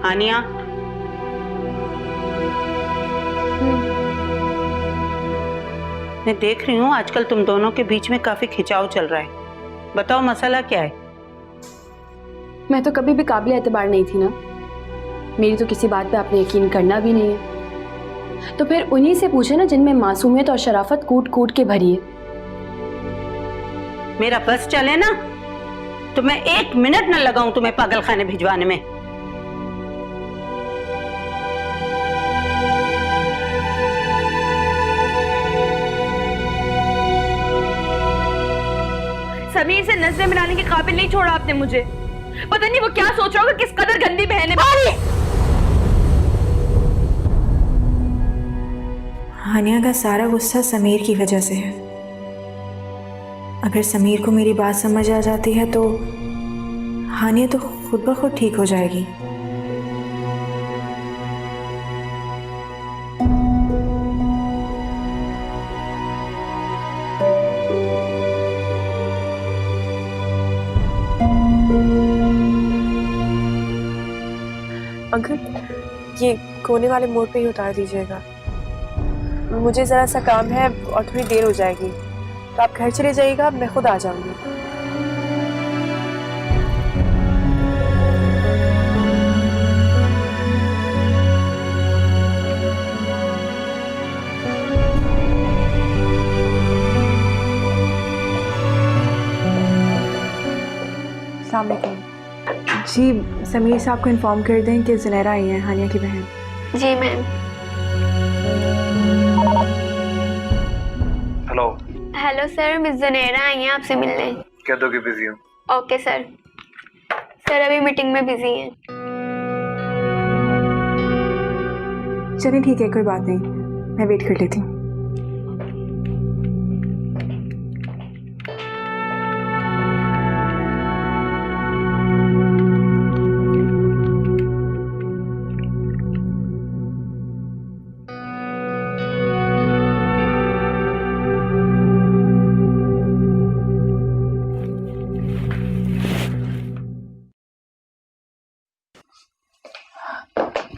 हानिया, मैं देख रही हूँ आजकल तुम दोनों के बीच में काफी खिंचाव चल रहा है। बताओ मसला क्या है? मैं तो कभी भी काबिल एतबार नहीं थी ना। मेरी तो किसी बात पे आपने यकीन करना भी नहीं है। तो फिर उन्हीं से पूछे ना जिनमें मासूमियत और शराफत कूट कूट के भरी है। मेरा बस चले ना तो मैं 1 मिनट न लगाऊं तुम्हें पागल खाने भिजवाने में। समीर से नजरें मिलाने के काबिल नहीं छोड़ा आपने मुझे। पता नहीं वो क्या सोच रहा होगा, किस कदर गंदी बहन है। हानिया का सारा गुस्सा समीर की वजह से है। अगर समीर को मेरी बात समझ आ जाती है तो हानिया तो खुद ब खुद ठीक हो जाएगी। अंकल, ये कोने वाले मोड़ पे ही उतार दीजिएगा। मुझे ज़रा सा काम है और थोड़ी देर हो जाएगी, तो आप घर चले जाइएगा, मैं खुद आ जाऊंगी। अस्सलाम वालेकुम। जी, समीर साहब को इन्फॉर्म कर दें कि ज़ुनैरा आई हैं, हानिया की बहन। जी ma'am. Hello. Hello sir, miss Zunaira आई हैं आपसे मिलने। कह दो कि बिजी हूँ। Okay sir. सर अभी मीटिंग में बिजी हैं। चलिए ठीक है, कोई बात नहीं, मैं वेट कर लेती हूँ।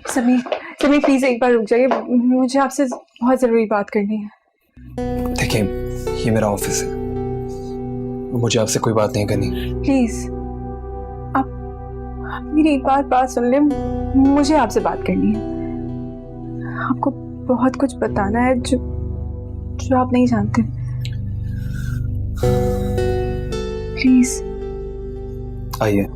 समीर, समीर प्लीज एक बार रुक जाइए, मुझे आपसे बहुत जरूरी बात करनी है। देखिए, ये मेरा ऑफिस है, मुझे आपसे कोई बात नहीं करनी। प्लीज आप मेरी एक बात सुन ले, मुझे आपसे बात करनी है। आपको बहुत कुछ बताना है जो आप नहीं जानते। प्लीज आइए।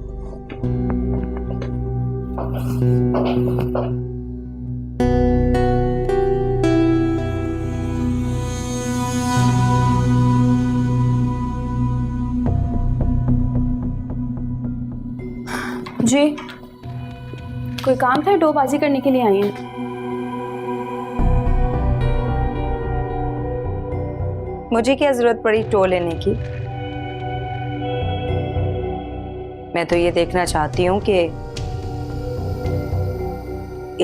जी, कोई काम था? डोबाजी करने के लिए आई हैं? मुझे क्या जरूरत पड़ी टो लेने की? मैं तो ये देखना चाहती हूँ कि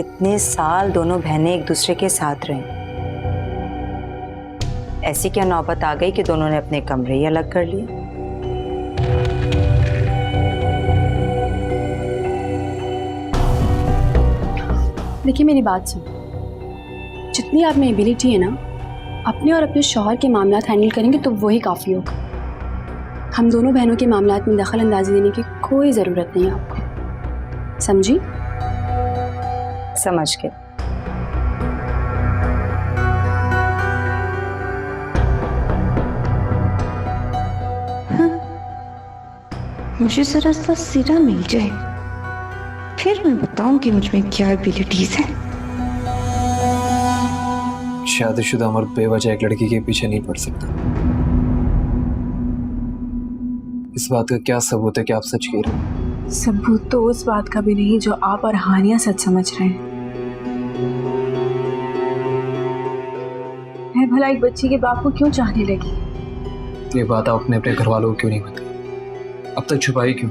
इतने साल दोनों बहनें एक दूसरे के साथ रहीं। ऐसी क्या नौबत आ गई कि दोनों ने अपने कमरे ही अलग कर लिए? देखिए मेरी बात सुन, जितनी आप में एबिलिटी है ना, अपने और अपने शौहर के मामलात हैंडल करेंगे तो वही काफ़ी होगा। हम दोनों बहनों के मामलात में दखल अंदाजी देने की कोई ज़रूरत नहीं है आपको, समझी? समझ के। मुझे जरा सा सिरा मिल जाए, फिर मैं बताऊंगी मुझमें क्या एबिलिटीज है। शादीशुदा मर्द बेवजह एक लड़की के पीछे नहीं पड़ सकता। इस बात का क्या सबूत है कि आप सच कह रहे हैं? सबूत तो उस बात का भी नहीं जो आप और हानिया सच समझ रहे हैं। मैं भला एक बच्ची के बाप को क्यों चाहने लगी? ये बात आपने अपने घर वालों को क्यों नहीं बताई? अब तक छुपाई क्यों?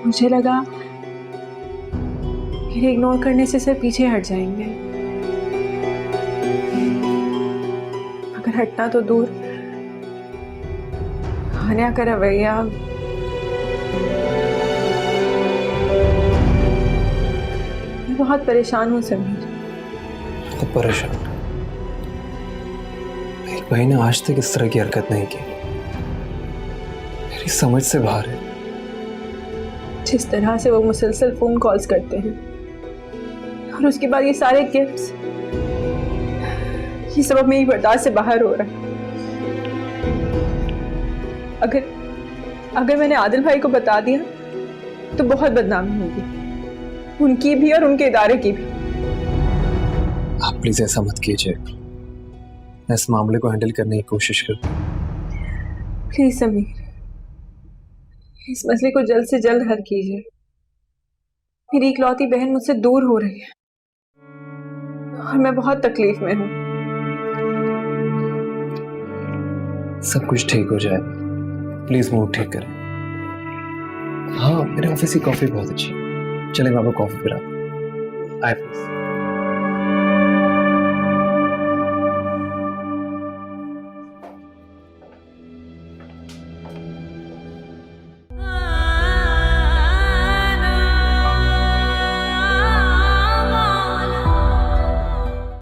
मुझे लगा कि इग्नोर करने से सिर्फ पीछे हट जाएंगे, अगर हटना तो दूर, हानिया का रवैया बहुत परेशान हूँ समीर। खुद परेशान। मेरी बहन ने आज तक इस तरह की हरकत नहीं की, मेरी समझ से बाहर है। जिस तरह से वो मुसलसल फोन कॉल्स करते हैं और उसके बाद ये सारे गिफ्ट्स, ये सब अब मेरी बर्दाश्त से बाहर हो रहा है। अगर मैंने आदिल भाई को बता दिया तो बहुत बदनामी होगी, उनकी भी और उनके इदारे की भी। आप प्लीज ऐसा मत कीजिए, मैं इस मामले को हैंडल करने की कोशिश करता हूँ। प्लीज समीर, इस मसले को जल्द से जल्द हल कीजिए। मेरी इकलौती बहन मुझसे दूर हो रही है और मैं बहुत तकलीफ में हूँ। सब कुछ ठीक हो जाएगा, प्लीज मूड ठीक करें। हाँ, मेरे ऑफिस की कॉफी बहुत अच्छी है, चलें मैं आपको कॉफी पिलाता हूँ। आए प्लीज।